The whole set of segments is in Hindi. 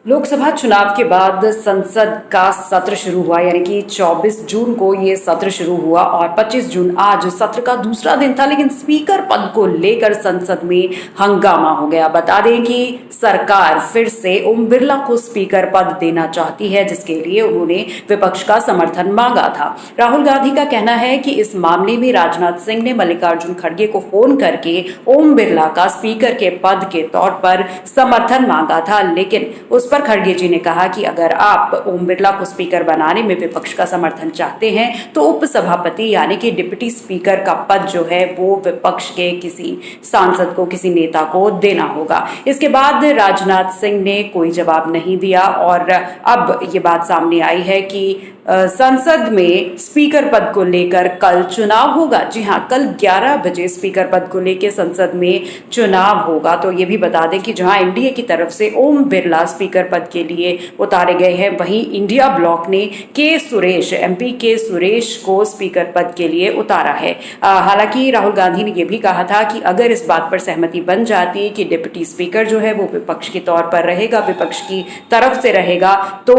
लोकसभा चुनाव के बाद संसद का सत्र शुरू हुआ, यानी कि 24 जून को ये सत्र शुरू हुआ और 25 जून आज सत्र का दूसरा दिन था। लेकिन स्पीकर पद को लेकर संसद में हंगामा हो गया। बता दें कि सरकार फिर से ओम बिरला को स्पीकर पद देना चाहती है, जिसके लिए उन्होंने विपक्ष का समर्थन मांगा था। राहुल गांधी का कहना है कि इस मामले में राजनाथ सिंह ने मल्लिकार्जुन खड़गे को फोन करके ओम बिरला का स्पीकर के पद के तौर पर समर्थन मांगा था। लेकिन उस पर खड़गे जी ने कहा कि अगर आप ओम बिरला को स्पीकर बनाने में विपक्ष का समर्थन चाहते हैं तो उपसभापति यानी कि डिप्टी स्पीकर का पद जो है वो विपक्ष के किसी सांसद को, किसी नेता को देना होगा। इसके बाद राजनाथ सिंह ने कोई जवाब नहीं दिया और अब ये बात सामने आई है कि संसद में स्पीकर पद को लेकर कल चुनाव होगा। जी हां, कल 11 बजे स्पीकर पद को लेकर संसद में चुनाव होगा। तो ये भी बता दें कि जहां एनडीए की तरफ से ओम बिरला स्पीकर पद के लिए उतारे गए हैं, वहीं इंडिया ब्लॉक ने एमपी के सुरेश को स्पीकर पद के लिए उतारा है। हालांकि राहुल गांधी ने यह भी कहा था कि अगर इस बात पर सहमति बन जाती कि डिप्टी स्पीकर जो है वो विपक्ष के तौर पर रहेगा, विपक्ष की तरफ से रहेगा, तो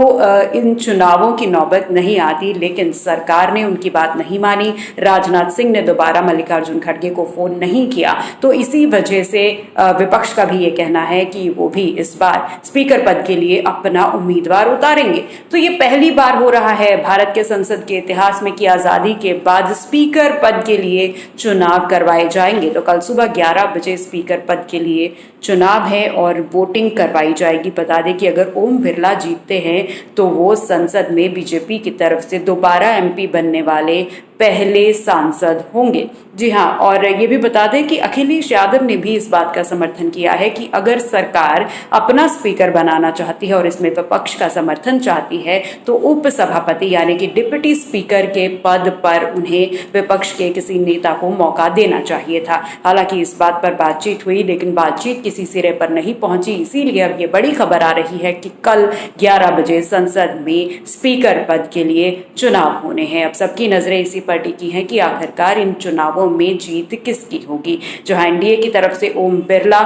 इन चुनावों की नौबत नहीं आती। लेकिन सरकार ने उनकी बात नहीं मानी। राजनाथ सिंह ने दोबारा मल्लिकार्जुन खड़गे को फोन नहीं किया। तो इसी वजह से विपक्ष का भी ये कहना है कि वो भी इस बार स्पीकर पद के लिए अपना उम्मीदवार उतारेंगे। तो ये पहली बार हो रहा है भारत के संसद के इतिहास में कि आजादी के बाद स्पीकर पद के लिए चुनाव करवाए जाएंगे। तो कल सुबह 11 बजे स्पीकर पद के लिए चुनाव है और वोटिंग करवाई जाएगी। बता दें कि अगर ओम बिरला जीतते हैं तो वो संसद में बीजेपी की तरफ से दोबारा एमपी बनने वाले पहले सांसद होंगे। जी हां, और ये भी बता दें कि अखिलेश यादव ने भी इस बात का समर्थन किया है कि अगर सरकार अपना स्पीकर बनाना चाहती है और इसमें विपक्ष का समर्थन चाहती है तो उपसभापति यानी कि डिप्टी स्पीकर के पद पर उन्हें विपक्ष के किसी नेता को मौका देना चाहिए था। हालांकि इस बात पर बातचीत हुई, लेकिन बातचीत किसी सिरे पर नहीं पहुंची। इसीलिए अब ये बड़ी खबर आ रही है कि कल 11 बजे संसद में स्पीकर पद के लिए चुनाव होने हैं। अब सबकी नजरें इसी पर टिकी हैं कि आखिरकार इन चुनावों में जीत किसकी होगी। जहां एनडीए की तरफ से ओम बिरला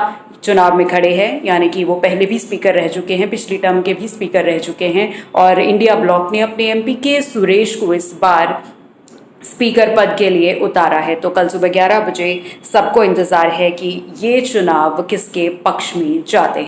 चुनाव में खड़े हैं, यानी कि वो पहले भी स्पीकर रह चुके हैं, पिछली टर्म के भी स्पीकर रह चुके हैं, और इंडिया ब्लॉक ने अपने एमपी के सुरेश को इस बार स्पीकर पद के लिए उतारा है। तो कल सुबह 11 बजे सबको इंतजार है कि ये चुनाव किसके पक्ष में जाते हैं।